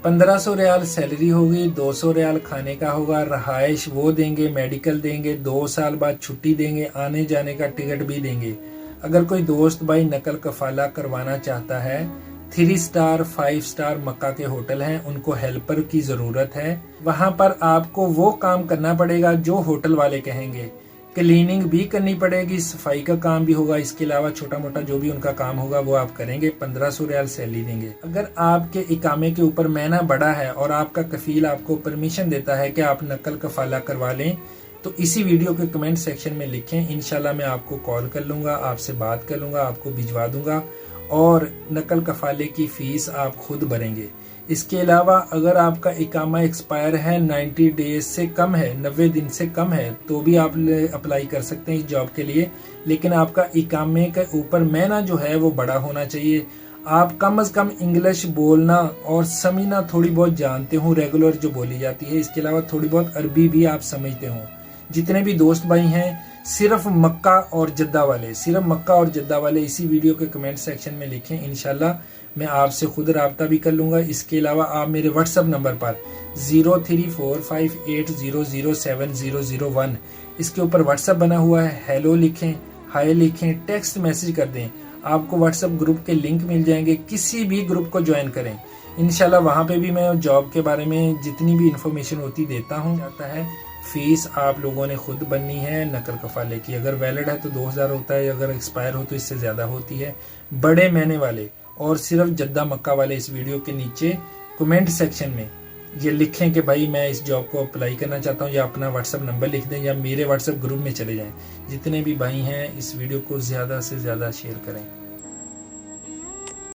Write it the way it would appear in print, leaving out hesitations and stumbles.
1500 riyal salary होगी, 200 रियाल खाने का होगा, रहाइश वो देंगे, मेडिकल देंगे, 2 साल बाद छुट्टी देंगे, आने जाने का टिकट भी देंगे। अगर कोई दोस्त भाई नकल कफाला करवाना चाहता है, 3 स्टार 5 स्टार मक्का के होटल हैं, उनको हेल्पर की जरूरत है। वहां पर आपको वो काम करना पड़ेगा जो होटल वाले कहेंगे। क्लीनिंग भी करनी पड़ेगी, सफाई का काम भी होगा, इसके अलावा छोटा मोटा जो भी उनका काम होगा वो आप करेंगे। 1500 रियाल सैलरी देंगे। अगर आपके इकामे के ऊपर महीना बड़ा है और आपका कफील आपको परमिशन देता है कि आप नकल कफाला करवा लें, तो इसी वीडियो के कमेंट सेक्शन में लिखें। इंशाल्लाह मैं आपको कॉल कर लूंगा, आपसे बात कर लूंगा, आपको भिजवा दूंगा और नकल कफाले की फीस आप खुद भरेंगे। इसके अलावा अगर आपका इकामा एक्सपायर है, 90 डेज से कम है, 90 दिन से कम है, तो भी आप अप्लाई कर सकते हैं इस जॉब के लिए। लेकिन आपका इकामे के ऊपर महीना जो है वो बड़ा होना चाहिए। आप कम से कम इंग्लिश बोलना और समझना थोड़ी बहुत जानते हो, रेगुलर जो बोली जाती है। इसके अलावा थोड़ी बहुत अरबी भी आप समझते हो। जितने भी दोस्त भाई हैं, सिर्फ मक्का और जद्दा वाले, सिर्फ मक्का और जद्दा वाले इसी वीडियो के कमेंट सेक्शन में लिखें। इंशाल्लाह मैं आपसे खुद राब्ता भी कर लूंगा। इसके अलावा आप मेरे व्हाट्सएप नंबर पर 034580070001 इसके ऊपर व्हाट्सएप बना हुआ है, हेलो लिखें, हाय लिखें, टेक्स्ट मैसेज कर दें। आपको व्हाट्सएप ग्रुप के लिंक मिल जाएंगे, किसी भी ग्रुप को ज्वाइन करें। इंशाल्लाह वहां पे भी मैं जॉब के बारे में जितनी भी इंफॉर्मेशन होती देता हूँ। जाता है फीस आप लोगों ने खुद बननी है नकल कफाले की। अगर वैलिड है तो 2000 होता है, अगर एक्सपायर हो तो इससे ज्यादा होती है। बड़े महीने वाले और सिर्फ जद्दा मक्का वाले इस वीडियो के नीचे कमेंट सेक्शन में ये लिखें कि भाई मैं इस जॉब को अप्लाई करना चाहता हूँ, या अपना व्हाट्सएप नंबर लिख दें, या मेरे व्हाट्सएप ग्रुप में चले जाएं। जितने भी भाई हैं इस वीडियो को ज्यादा से ज्यादा शेयर करें।